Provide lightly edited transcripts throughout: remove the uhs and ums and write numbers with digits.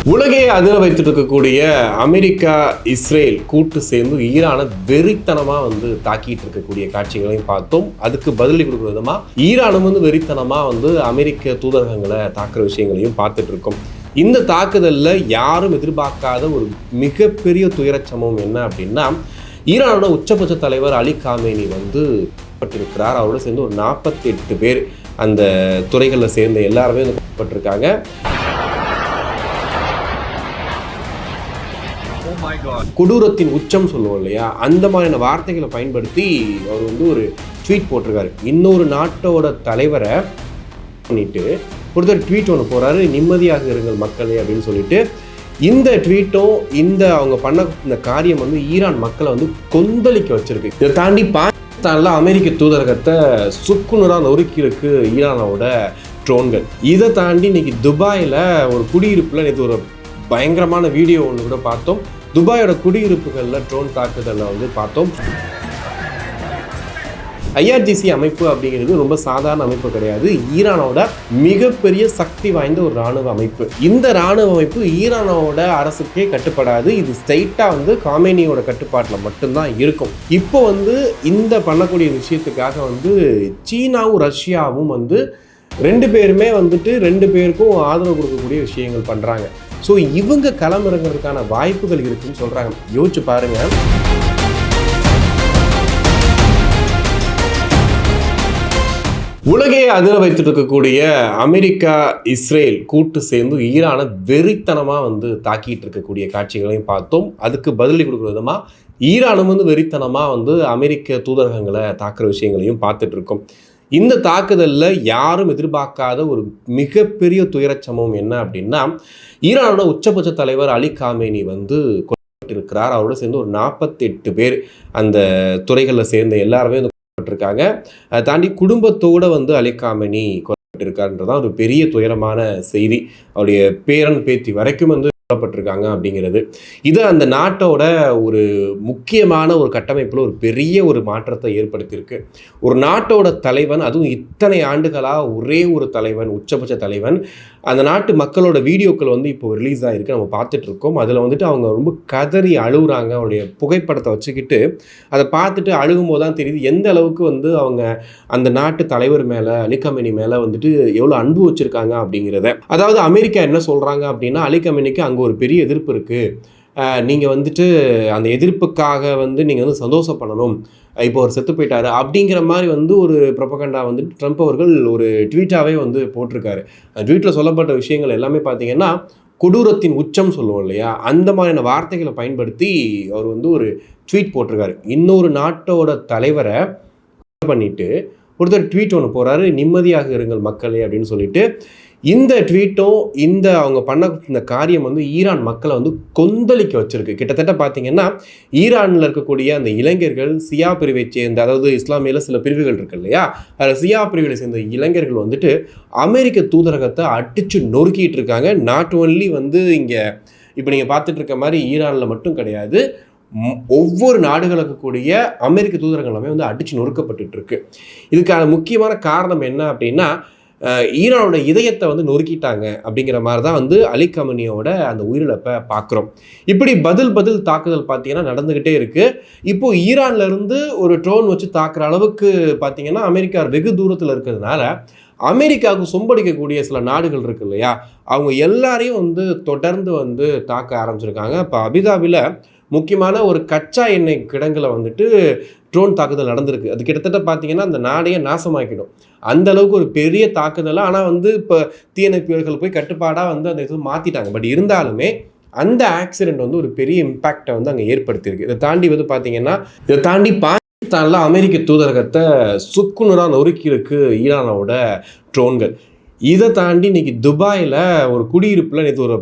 உலகே அதிர வைத்துட்டு இருக்கக்கூடிய அமெரிக்கா இஸ்ரேல் கூட்டு சேர்ந்து ஈரானை வெறித்தனமாக தாக்கிட்டு இருக்கக்கூடிய காட்சிகளையும் பார்த்தோம். அதுக்கு பதிலடி கொடுக்குற விதமாக ஈரானும் வெறித்தனமாக அமெரிக்க தூதரகங்களை தாக்குற விஷயங்களையும் பார்த்துட்டு இருக்கோம். இந்த தாக்குதலில் யாரும் எதிர்பார்க்காத ஒரு மிகப்பெரிய துயரச் சம்பவம் என்ன அப்படின்னா, ஈரானோட உச்சபட்ச தலைவர் அலி காமேனி பட்டிருக்கிறார். அவரோட சேர்ந்து ஒரு 48 பேர் அந்த துறைகளில் சேர்ந்த எல்லாருமே பட்டிருக்காங்க. கொடூரத்தின் உச்சம் சொல்லுவோம் இல்லையா, அந்த மாதிரியான வார்த்தைகளை பயன்படுத்தி அவர் ஒரு ட்வீட் போட்டிருக்காரு. இன்னொரு நாட்டோட தலைவரை பண்ணிட்டு ஒருத்தர் ட்வீட் ஒன்று போறாரு, நிம்மதியாக இருங்கள் மக்களே அப்படின்னு சொல்லிட்டு. இந்த ட்வீட்டும் அவங்க பண்ண இந்த காரியம் ஈரான் மக்களை கொந்தளிக்க வச்சிருக்கு. இதை தாண்டி பாகிஸ்தான்ல அமெரிக்க தூதரகத்தை சுக்குநூறாக நொறுக்கி இருக்கு ஈரானோட ட்ரோன்கள். இதை தாண்டி இன்னைக்கு துபாயில் ஒரு குடியிருப்புல நேற்று ஒரு பயங்கரமான வீடியோ ஒன்று கூட பார்த்தோம். துபாயோட குடியிருப்புகளில் ட்ரோன் தாக்குதலில் பார்த்தோம். IRGC அமைப்பு அப்படிங்கிறது ரொம்ப சாதாரண அமைப்பு கிடையாது. ஈரானோட மிகப்பெரிய சக்தி வாய்ந்த ஒரு இராணுவ அமைப்பு. இந்த இராணுவ அமைப்பு ஈரானோட அரசுக்கே கட்டுப்படாது. இது ஸ்ட்ரைட்டாக காமேனியோட கட்டுப்பாட்டில் மட்டும்தான் இருக்கும். இப்போ இந்த பண்ணக்கூடிய விஷயத்துக்காக சீனாவும் ரஷ்யாவும் ரெண்டு பேருமே ரெண்டு பேருக்கும் ஆதரவு கொடுக்கக்கூடிய விஷயங்கள் பண்ணுறாங்க. ஸோ இவங்க களமிறங்கிறதுக்கான வாய்ப்புகள் இருக்குன்னு சொல்கிறாங்க. யோசிச்சு பாருங்க. உலகே அதிர வைத்துட்டு இருக்கக்கூடிய அமெரிக்கா இஸ்ரேல் கூட்டு சேர்ந்து ஈரானை வெறித்தனமாக தாக்கிட்டு இருக்கக்கூடிய காட்சிகளையும் பார்த்தோம். அதுக்கு பதிலடி கொடுக்குற விதமாக ஈரானும் வெறித்தனமாக அமெரிக்க தூதரகங்களை தாக்குற விஷயங்களையும் பார்த்துட்டு இருக்கோம். இந்த தாக்குதலில் யாரும் எதிர்பார்க்காத ஒரு மிகப்பெரிய துயரச் சம்பவம் என்ன அப்படின்னா, ஈரானோட உச்சபட்ச தலைவர் அலி காமேனி கொல்லப்பட்டிருக்கிறார். அவரோட சேர்ந்து ஒரு 48 பேர் அந்த துறைகளில் சேர்ந்த எல்லாருமே கொல்லப்பட்டிருக்காங்க. அதை தாண்டி குடும்பத்தோடு அலி காமேனி கொல்லப்பட்டிருக்காருன்றதான் ஒரு பெரிய துயரமான செய்தி. அவருடைய பேரன் பேத்தி வரைக்கும் கொல்லப்பட்டிருக்காங்க அப்படிங்கிறது. இது அந்த நாட்டோட ஒரு முக்கியமான ஒரு கட்டமைப்பில் ஒரு பெரிய ஒரு மாற்றத்தை ஏற்படுத்தியிருக்கு. ஒரு நாட்டோட தலைவன், அதுவும் இத்தனை ஆண்டுகளாக ஒரே ஒரு தலைவன், உச்சபட்ச தலைவன், அந்த நாட்டு மக்களோட வீடியோக்கள் இப்போ ரிலீஸ் ஆகிருக்கு, நம்ம பார்த்துட்டு இருக்கோம். அதில் அவங்க ரொம்ப கதறி அழுகுறாங்க. அவருடைய புகைப்படத்தை வச்சுக்கிட்டு அதை பார்த்துட்டு அழுகும்போது தான் தெரியுது எந்த அளவுக்கு அவங்க அந்த நாட்டு தலைவர் மேலே, அலி காமேனி மேலே எவ்வளோ அன்பு வச்சுருக்காங்க அப்படிங்கிறத. அதாவது அமெரிக்கா என்ன சொல்கிறாங்க அப்படின்னா, அலி காமேனிக்கு அங்கே ஒரு பெரிய எதிர்ப்பு இருக்குது, நீங்கள் அந்த எதிர்ப்புக்காக நீங்கள் சந்தோஷப்படணும், இப்போ அவர் செத்து போயிட்டாரு அப்படிங்கிற மாதிரி ஒரு ப்ரொபகண்டா ட்ரம்ப் அவர்கள் ஒரு ட்வீட்டாகவே போட்டிருக்காரு. அந்த ட்வீட்டில் சொல்லப்பட்ட விஷயங்கள் எல்லாமே பார்த்தீங்கன்னா கொடூரத்தின் உச்சம் சொல்லுவோம் இல்லையா, அந்த மாதிரியான வார்த்தைகளை பயன்படுத்தி அவர் ஒரு ட்வீட் போட்டிருக்காரு. இன்னொரு நாட்டோட தலைவரை பண்ணிட்டு ஒருத்தர் ட்வீட் ஒன்று போறாரு, நிம்மதியாக இருங்கள் மக்களே அப்படின்னு சொல்லிட்டு. இந்த ட்வீட்டும் அவங்க பண்ண இந்த காரியம் ஈரான் மக்களை கொந்தளிக்க வச்சிருக்கு. கிட்டத்தட்ட பார்த்தீங்கன்னா ஈரானில் இருக்கக்கூடிய அந்த இளைஞர்கள் சியா பிரிவை சேர்ந்த, அதாவது இஸ்லாமியில் சில பிரிவுகள் இருக்கு இல்லையா, அதில் சியா பிரிவுகளை சேர்ந்த இளைஞர்கள் அமெரிக்க தூதரகத்தை அடிச்சு நொறுக்கிட்டு இருக்காங்க. நாட் ஓன்லி இங்கே இப்போ நீங்கள் பார்த்துட்டு இருக்க மாதிரி ஈரானில் மட்டும் கிடையாது, ஒவ்வொரு நாடுகளுக்கு கூடிய அமெரிக்க தூதரங்கள் எல்லாமே அடிச்சு நொறுக்கப்பட்டு இருக்கு. இதுக்கான முக்கியமான காரணம் என்ன அப்படின்னா, ஈரானோட இதயத்தை நொறுக்கிட்டாங்க அப்படிங்கிற மாதிரி தான் அலி காமேனியோட அந்த உயிரிழப்பை பார்க்குறோம். இப்படி பதில் தாக்குதல் பார்த்தீங்கன்னா நடந்துக்கிட்டே இருக்குது. இப்போது ஈரான்லேருந்து ஒரு ட்ரோன் வச்சு தாக்குற அளவுக்கு பார்த்தீங்கன்னா அமெரிக்கா வெகு தூரத்தில் இருக்கிறதுனால அமெரிக்காவுக்கு சொம்படிக்கக்கூடிய சில நாடுகள் இருக்கு இல்லையா, அவங்க எல்லாரையும் தொடர்ந்து தாக்க ஆரம்பிச்சிருக்காங்க. இப்போ அபிதாபியில் முக்கியமான ஒரு கச்சா எண்ணெய் கிடங்கில் ட்ரோன் தாக்குதல் நடந்திருக்கு. அது கிட்டத்தட்ட பார்த்தீங்கன்னா அந்த நாடையே நாசமாக்கிடும், அந்த அளவுக்கு ஒரு பெரிய தாக்குதல். ஆனால் இப்போ தீயணைப்புகள் போய் கட்டுப்பாடாக அந்த இது மாற்றிட்டாங்க. பட் இருந்தாலுமே அந்த ஆக்சிடென்ட் ஒரு பெரிய இம்பேக்டை அங்கே ஏற்படுத்தியிருக்கு. இதை தாண்டி பார்த்தீங்கன்னா பாகிஸ்தானில் அமெரிக்க தூதரகத்தை சுக்குநூறாக நொறுக்கி இருக்கு ஈரானோட ட்ரோன்கள். இதை தாண்டி இன்னைக்கு துபாயில் ஒரு குடியிருப்பில் நேற்று ஒரு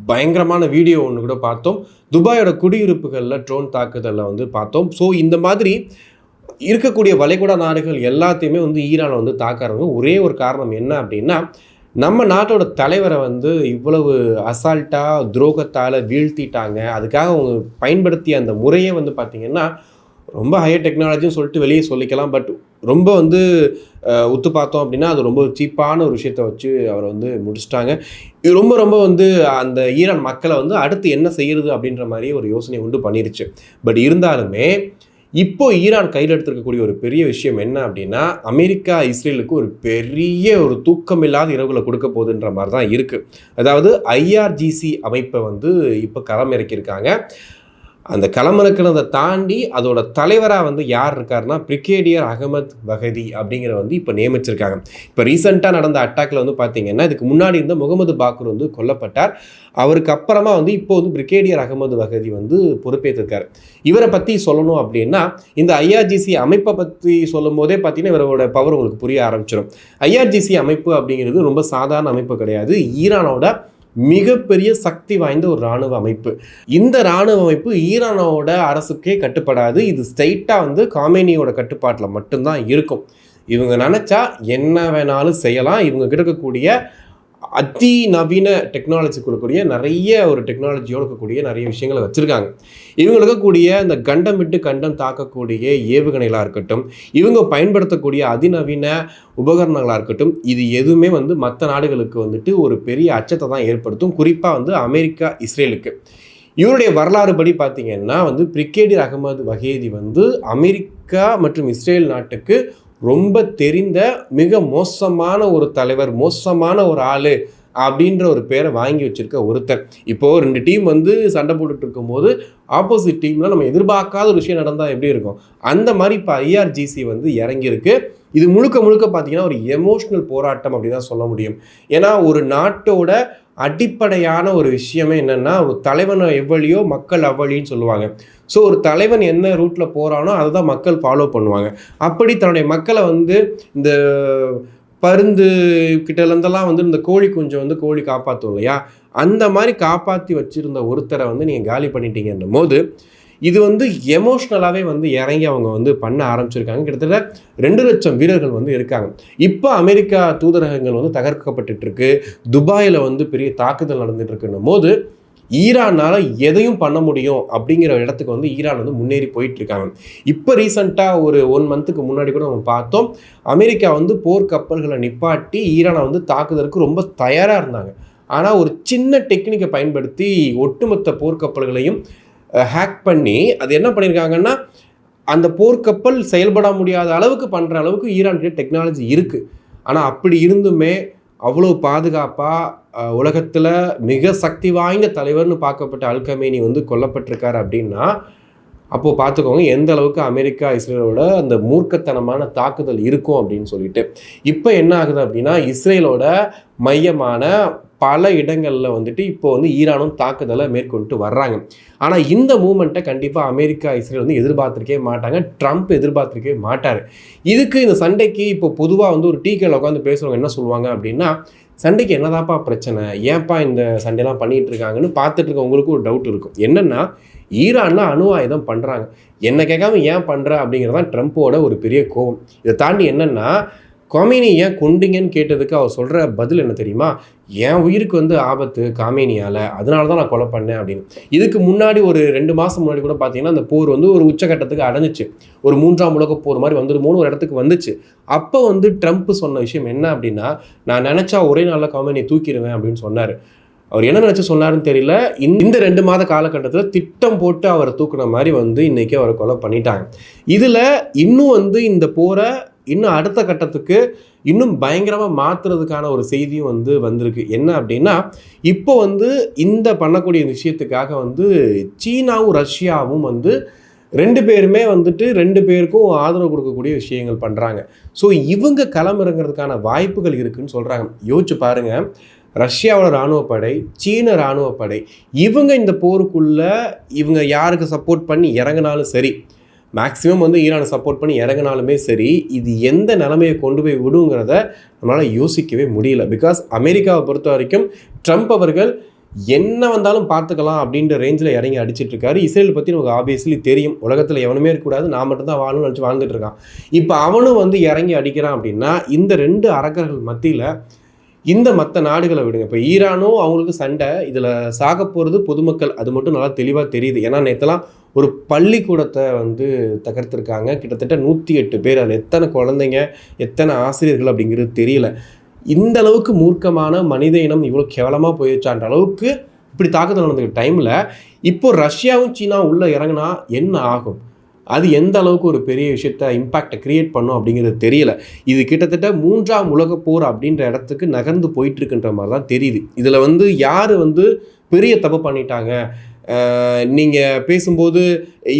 பயங்கரமான வீடியோ ஒன்று கூட பார்த்தோம். துபாயோட குடியிருப்புகளில் ட்ரோன் தாக்குதலில் பார்த்தோம். ஸோ இந்த மாதிரி இருக்கக்கூடிய வளைகுடா நாடுகள் எல்லாத்தையுமே ஈரானை தாக்குறாங்க. ஒரே ஒரு காரணம் என்ன அப்படின்னா, நம்ம நாட்டோட தலைவரை இவ்வளவு அசால்ட்டாக துரோகத்தால் வீழ்த்திட்டாங்க. அதுக்காக அவங்க பயன்படுத்திய அந்த முறையே பார்த்திங்கன்னா ரொம்ப ஹையர் டெக்னாலஜின்னு சொல்லிட்டு வெளியே சொல்லிக்கலாம். பட் ரொம்ப வந்து உத்து பார்த்தோம் அப்படின்னா அது ரொம்ப சீப்பான ஒரு விஷயத்தை வச்சு அவரை வந்து முடிச்சிட்டாங்க. இது ரொம்ப ரொம்ப வந்து அந்த ஈரான் மக்களை வந்து அடுத்து என்ன செய்யறது அப்படின்ற மாதிரி ஒரு யோசனை உண்டு பண்ணிருச்சு. பட் இருந்தாலுமே இப்போ ஈரான் கையில் எடுத்திருக்கக்கூடிய ஒரு பெரிய விஷயம் என்ன அப்படின்னா, அமெரிக்கா இஸ்ரேலுக்கு ஒரு பெரிய ஒரு தூக்கமில்லாத இரவுகளை கொடுக்க போகுதுன்ற மாதிரி தான் இருக்குது. அதாவது ஐஆர்ஜிசி அமைப்பை வந்து இப்போ களமிறக்கியிருக்காங்க. அந்த களமிறக்கிறதை தாண்டி அதோட தலைவராக வந்து யார் இருக்காருன்னா பிரிகேடியர் அகமது வகதி அப்படிங்கிற வந்து இப்போ நியமிச்சிருக்காங்க. இப்போ ரீசெண்டாக நடந்த அட்டாக்ல வந்து பார்த்தீங்கன்னா இதுக்கு முன்னாடி இருந்த முகமது பாக்கூர் வந்து கொல்லப்பட்டார். அவருக்கு அப்புறமா வந்து இப்போ வந்து பிரிகேடியர் அகமது வகதி வந்து பொறுப்பேற்றிருக்காரு. இவரை பற்றி சொல்லணும் அப்படின்னா இந்த ஐஆர்ஜிசி அமைப்பை பற்றி சொல்லும் போதே பார்த்தீங்கன்னா இவரோட பவர் உங்களுக்கு புரிய ஆரம்பிச்சிடும். ஐஆர்ஜிசி அமைப்பு அப்படிங்கிறது ரொம்ப சாதாரண அமைப்பு கிடையாது. ஈரானோட மிகப்பெரிய சக்தி வாய்ந்த ஒரு இராணுவ அமைப்பு. இந்த இராணுவ அமைப்பு ஈரானோட அரசுக்கே கட்டுப்படாது. இது ஸ்ட்ரைட்டாக வந்து காமேனியோட கட்டுப்பாட்டில் மட்டும்தான் இருக்கும். இவங்க நினச்சா என்ன வேணாலும் செய்யலாம். இவங்க இருக்கக்கூடிய அதிநவீன டெக்னாலஜி கொடுக்கக்கூடிய நிறைய ஒரு டெக்னாலஜியோடு இருக்கக்கூடிய நிறைய விஷயங்களை வச்சுருக்காங்க. இவங்க இருக்கக்கூடிய இந்த கண்டம் விட்டு கண்டம் தாக்கக்கூடிய ஏவுகணைகளாக இருக்கட்டும், இவங்க பயன்படுத்தக்கூடிய அதிநவீன உபகரணங்களாக இருக்கட்டும், இது எதுவுமே வந்து மற்ற நாடுகளுக்கு வந்துட்டு ஒரு பெரிய அச்சத்தை தான் ஏற்படுத்தும். குறிப்பாக வந்து அமெரிக்கா இஸ்ரேலுக்கு. இவருடைய வரலாறு படி பார்த்தீங்கன்னா வந்து பிரிகேடியர் அகமது வகேதி வந்து அமெரிக்கா மற்றும் இஸ்ரேல் நாட்டுக்கு ரொம்ப தெரிந்த மிக மோசமான ஒரு தலைவர், மோசமான ஒரு ஆள் அப்படின்ற ஒரு பேரை வாங்கி வச்சிருக்க ஒருத்தர். இப்போது 2 டீம் வந்து சண்டை போட்டுட்டு இருக்கும்போது ஆப்போசிட் டீம்ல நம்ம எதிர்பார்க்காத ஒரு விஷயம் நடந்தால் எப்படி இருக்கும், அந்த மாதிரி இப்போ ஐஆர்ஜிசி வந்து இறங்கியிருக்கு. இது முழுக்க முழுக்க பார்த்தீங்கன்னா ஒரு எமோஷ்னல் போராட்டம் அப்படி தான் சொல்ல முடியும். ஏன்னா ஒரு நாட்டோட அடிப்படையான ஒரு விஷயமே என்னென்னா ஒரு தலைவனை எவ்வளியோ மக்கள் அவ்வளின்னு சொல்லுவாங்க. ஸோ ஒரு தலைவன் என்ன ரூட்டில் போகிறானோ அதை தான் மக்கள் ஃபாலோ பண்ணுவாங்க. அப்படி தன்னுடைய மக்களை வந்து இந்த பருந்து கிட்டேருந்தெல்லாம் வந்து இந்த கோழி குஞ்சை வந்து கோழி காப்பாற்றும் இல்லையா, அந்த மாதிரி காப்பாற்றி வச்சுருந்த ஒருத்தரை வந்து நீங்கள் காலி பண்ணிட்டீங்கன்னும் போது இது வந்து எமோஷ்னலாகவே வந்து இறங்கி அவங்க வந்து பண்ண ஆரம்பிச்சிருக்காங்க. கிட்டத்தட்ட 2 லட்சம் வீரர்கள் வந்து இருக்காங்க. இப்போ அமெரிக்கா தூதரகங்கள் வந்து தகர்க்கப்பட்டுருக்கு. துபாயில் வந்து பெரிய தாக்குதல் நடந்துட்டு இருக்குன்னும் போது ஈரானால் எதையும் பண்ண முடியும் அப்படிங்கிற இடத்துக்கு வந்து ஈரான் வந்து முன்னேறி போயிட்டு இருக்காங்க. இப்போ ரீசெண்டாக ஒரு 1 மந்த்துக்கு முன்னாடி கூட நம்ம பார்த்தோம், அமெரிக்கா வந்து போர்க்கப்பல்களை நிப்பாட்டி ஈரானை வந்து தாக்குதலுக்கு ரொம்ப தயாராக இருந்தாங்க. ஆனால் ஒரு சின்ன டெக்னிக்கை பயன்படுத்தி ஒட்டுமொத்த போர்க்கப்பல்களையும் ஹேக் பண்ணி அது என்ன பண்ணியிருக்காங்கன்னா அந்த போர்க்கப்பல் செயல்பட முடியாத அளவுக்கு பண்ணுற அளவுக்கு ஈரான்கிட்ட டெக்னாலஜி இருக்குது. ஆனால் அப்படி இருந்துமே அவ்வளோ பாதுகாப்பாக உலகத்தில் மிக சக்தி வாய்ந்த தலைவர்னு பார்க்கப்பட்ட அல் கமேனி வந்து கொல்லப்பட்டிருக்காரு அப்படின்னா அப்போது பார்த்துக்கோங்க எந்த அளவுக்கு அமெரிக்கா இஸ்ரேலோட அந்த மூர்க்கத்தனமான தாக்குதல் இருக்கும் அப்படின்னு சொல்லிட்டு. இப்போ என்ன ஆகுது அப்படின்னா இஸ்ரேலோட மையமான பல இடங்களில் வந்துட்டு இப்போ வந்து ஈரானும் தாக்குதலை மேற்கொண்டு வர்றாங்க. ஆனால் இந்த மூமெண்ட்டை கண்டிப்பாக அமெரிக்கா இஸ்ரேல் வந்து எதிர்பார்த்துருக்கே மாட்டாங்க. ட்ரம்ப் எதிர்பார்த்துருக்கே மாட்டார். இதுக்கு இந்த சண்டைக்கு இப்போ பொதுவாக வந்து ஒரு டீக்கேல உட்காந்து பேசுகிறவங்க என்ன சொல்லுவாங்க அப்படின்னா, சண்டைக்கு என்னதாப்பா பிரச்சனை, ஏன்ப்பா இந்த சண்டையெல்லாம் பண்ணிகிட்டு இருக்காங்கன்னு பார்த்துட்டு இருக்கவங்களுக்கு ஒரு டவுட் இருக்கும். என்னென்னா ஈரான்னா அணு ஆயுதம் பண்ணுறாங்க, என்ன கேட்காம ஏன் பண்ணுற அப்படிங்கிறதான் ட்ரம்ப்போட ஒரு பெரிய கோபம். இதை தாண்டி என்னென்னா காமேனி ஏன் கொண்டீங்கன்னு கேட்டதுக்கு அவர் சொல்கிற பதில் என்ன தெரியுமா, என் உயிருக்கு வந்து ஆபத்து காமேனியால், அதனால தான் நான் கொலை பண்ணேன் அப்படின்னு. இதுக்கு முன்னாடி ஒரு 2 மாதம் முன்னாடி கூட பார்த்தீங்கன்னா அந்த போர் வந்து ஒரு உச்சகட்டத்துக்கு அடைஞ்சிச்சு. ஒரு 3ஆம் உலக போர் மாதிரி வந்துடுமோன்னு ஒரு இடத்துக்கு வந்துச்சு. அப்போ வந்து ட்ரம்ப் சொன்ன விஷயம் என்ன அப்படின்னா, நான் நினச்சா ஒரே நாளில் காமேனியை தூக்கிடுவேன் அப்படின்னு சொன்னார். அவர் என்ன நினச்சி சொன்னாருன்னு தெரியல. இந்த 2 மாத காலகட்டத்தில் திட்டம் போட்டு அவரை தூக்குன மாதிரி வந்து இன்றைக்கி அவரை கொலை பண்ணிட்டாங்க. இதில் இன்னும் வந்து இந்த போரை இன்னும் அடுத்த கட்டத்துக்கு இன்னும் பயங்கரமாக மாற்றுறதுக்கான ஒரு செய்தியும் வந்து வந்திருக்கு. என்ன அப்படின்னா இப்போ வந்து இந்த பண்ணக்கூடிய விஷயத்துக்காக வந்து சீனாவும் ரஷ்யாவும் வந்து 2 பேருமே வந்துட்டு 2 பேருக்கும் ஆதரவு கொடுக்கக்கூடிய விஷயங்கள் பண்ணுறாங்க. ஸோ இவங்க களமிறங்கிறதுக்கான வாய்ப்புகள் இருக்குதுன்னு சொல்கிறாங்க. யோசிச்சு பாருங்கள், ரஷ்யாவோட இராணுவப்படை, சீன இராணுவப்படை, இவங்க இந்த போருக்குள்ளே இவங்க யாருக்கு சப்போர்ட் பண்ணி இறங்கினாலும் சரி, மேக்ஸிமம் வந்து ஈரானை சப்போர்ட் பண்ணி இறங்கினாலுமே சரி, இது எந்த நிலைமையை கொண்டு போய் விடுங்கிறத நம்மளால் யோசிக்கவே முடியல. பிகாஸ் அமெரிக்காவை பொறுத்த வரைக்கும் ட்ரம்ப் அவர்கள் என்ன வந்தாலும் பார்த்துக்கலாம் அப்படின்ற ரேஞ்சில் இறங்கி அடிச்சிட்டு இருக்காரு. இஸ்ரேல் பற்றி நமக்கு ஆப்வியஸ்லி தெரியும், உலகத்தில் எவனுமே இருக்கக்கூடாது, நான் மட்டும்தான் வாழணும்னு நினச்சி வாழ்ந்துட்டு இருக்கான். இப்போ அவனும் வந்து இறங்கி அடிக்கிறான் அப்படின்னா இந்த 2 அரக்கர்கள் மத்தியில் இந்த மற்ற நாடுகளை விடுங்க, இப்போ ஈரானும் அவங்களுக்கு சண்டை, இதில் சாக போகிறது பொதுமக்கள், அது மட்டும் நல்லா தெளிவாக தெரியுது. ஏன்னா நேற்றுலாம் ஒரு பள்ளிக்கூடத்தை வந்து தகர்த்திருக்காங்க. கிட்டத்தட்ட 108 பேர், அதில் எத்தனை குழந்தைங்க எத்தனை ஆசிரியர்கள் அப்படிங்கிறது தெரியல. இந்த அளவுக்கு மூர்க்கமான மனித இனம் இவ்வளோ கேவலமாக போயிடுச்சான்ற அளவுக்கு இப்படி தாக்குதல் நடந்துக்கிற டைமில் இப்போ ரஷ்யாவும் சீனா உள்ளே இறங்கினா என்ன ஆகும், அது எந்த அளவுக்கு ஒரு பெரிய விஷயத்த இம்பேக்டை கிரியேட் பண்ணும் அப்படிங்கிறது தெரியல. இது கிட்டத்தட்ட 3ஆம் உலகப் போர் அப்படின்ற இடத்துக்கு நகர்ந்து போயிட்டுருக்குன்ற மாதிரி தான் தெரியுது. இதில் வந்து யார் வந்து பெரிய தப்பு பண்ணிட்டாங்க, நீங்கள் பேசும்போது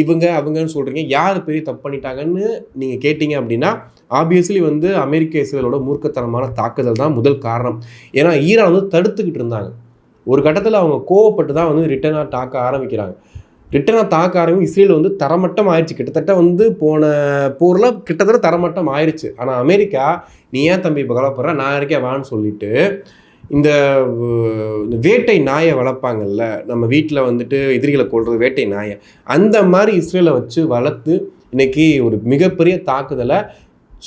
இவங்க அவங்கன்னு சொல்கிறீங்க, யார் பெரிய தப்பு பண்ணிட்டாங்கன்னு நீங்கள் கேட்டிங்க அப்படின்னா ஆப்வியஸ்லி வந்து அமெரிக்க இஸ்ரேலோட மூர்க்கத்தனமான தாக்குதல் தான் முதல் காரணம். ஏன்னா ஈரான் வந்து தடுத்துக்கிட்டு இருந்தாங்க. ஒரு கட்டத்தில் அவங்க கோவப்பட்டு தான் வந்து ரிட்டனாக தாக்க ஆரம்பிக்கிறாங்க. இஸ்ரேல் வந்து தரமட்டம் ஆயிடுச்சு. கிட்டத்தட்ட வந்து போன போரில் கிட்டத்தட்ட தரமட்டம் ஆயிடுச்சு. ஆனால் அமெரிக்கா, நீ ஏன் தம்பி இப்போ கவலைப்படுற, நான் இருக்கேன் வான்னு சொல்லிட்டு இந்த வேட்டை நாயை வளர்ப்பாங்கல்ல, நம்ம வீட்டில் வந்துட்டு எதிரிகளை கொள்வது வேட்டை நாயை, அந்த மாதிரி இஸ்ரேலை வச்சு வளர்த்து இன்னைக்கு ஒரு மிகப்பெரிய தாக்குதலை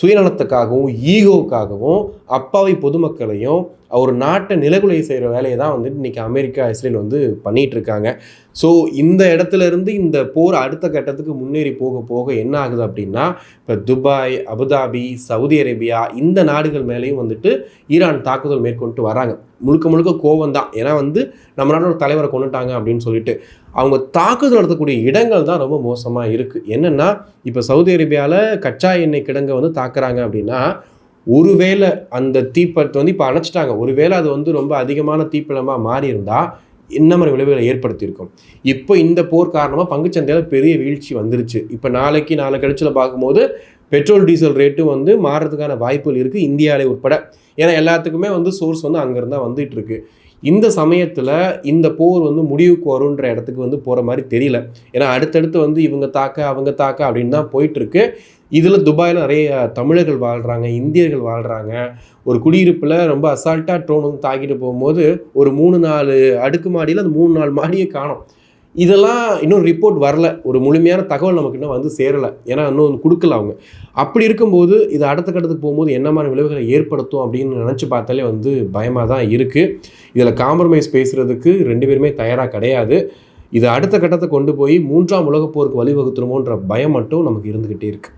சுயநலத்துக்காகவும் ஈகோவுக்காகவும் அப்பாவி பொதுமக்களையும் ஒரு நாட்டை நிலகுலைய செய்கிற வேலையை தான் வந்துட்டு இன்றைக்கி அமெரிக்கா இஸ்ரேல் வந்து பண்ணிகிட்டு இருக்காங்க. ஸோ இந்த இடத்துல இருந்து இந்த போர் அடுத்த கட்டத்துக்கு முன்னேறி போக போக என்ன ஆகுது அப்படின்னா, இப்போ துபாய், அபுதாபி, சவுதி அரேபியா இந்த நாடுகள் மேலேயும் வந்துட்டு ஈரான் தாக்குதல் மேற்கொண்டு வராங்க. முழுக்க முழுக்க கோவம் தான். ஏன்னா வந்து நம்ம நாட்டோட தலைவரை கொண்டுட்டாங்க அப்படின்னு சொல்லிட்டு அவங்க தாக்குதல் நடத்தக்கூடிய இடங்கள் தான் ரொம்ப மோசமாக இருக்குது. என்னென்னா, இப்போ சவுதி அரேபியாவில் கச்சா எண்ணெய் கிடங்கை வந்து தாக்குறாங்க அப்படின்னா, ஒருவேளை அந்த தீப்பத்தை வந்து இப்போ அணைச்சிட்டாங்க, ஒருவேளை அது வந்து ரொம்ப அதிகமான தீப்பிழமாக மாறி இருந்தால் என்ன மாதிரி விளைவுகளை ஏற்படுத்தியிருக்கும். இப்போ இந்த போர் காரணமாக பங்குச்சந்தையில் பெரிய வீழ்ச்சி வந்துருச்சு. இப்போ நாளை கழிச்சில் பார்க்கும்போது பெட்ரோல் டீசல் ரேட்டும் வந்து மாறுறதுக்கான வாய்ப்புகள் இருக்குது, இந்தியாவிலே உட்பட. ஏன்னா எல்லாத்துக்குமே வந்து சோர்ஸ் வந்து அங்கேருந்து தான் வந்துட்டு இருக்கு. இந்த சமயத்தில் இந்த போர் வந்து முடிவுக்கு வருன்ற இடத்துக்கு வந்து போகிற மாதிரி தெரியல. ஏன்னா அடுத்தடுத்து வந்து இவங்க தாக்க அவங்க தாக்க அப்படின்னு தான் போயிட்டுருக்கு. இதில் துபாயில் நிறைய தமிழர்கள் வாழ்கிறாங்க, இந்தியர்கள் வாழ்கிறாங்க. ஒரு குடியிருப்பில் ரொம்ப அசால்ட்டாக ட்ரோன் வந்து தாக்கிட்டு போகும்போது ஒரு 3-4 அடுக்குமாடியில் அந்த 3-4 மாடியை காணும். இதெல்லாம் இன்னும் ரிப்போர்ட் வரல, ஒரு முழுமையான தகவல் நமக்கு இன்னும் வந்து சேரலை. ஏன்னா இன்னும் கொடுக்கல அவங்க. அப்படி இருக்கும்போது இது அடுத்த கட்டத்துக்கு போகும்போது என்ன மாதிரி விளைவுகளை ஏற்படுத்தும் அப்படின்னு நினச்சி பார்த்தாலே வந்து பயமாக தான் இருக்குது. இதில் காம்ப்ரமைஸ் பேசுகிறதுக்கு 2 பேருமே தயாராக கிடையாது. இது அடுத்த கட்டத்தை கொண்டு போய் 3ஆம் உலகப் போருக்கு வழிவகுத்துருமோன்ற பயம் மட்டும் நமக்கு இருந்துக்கிட்டே இருக்குது.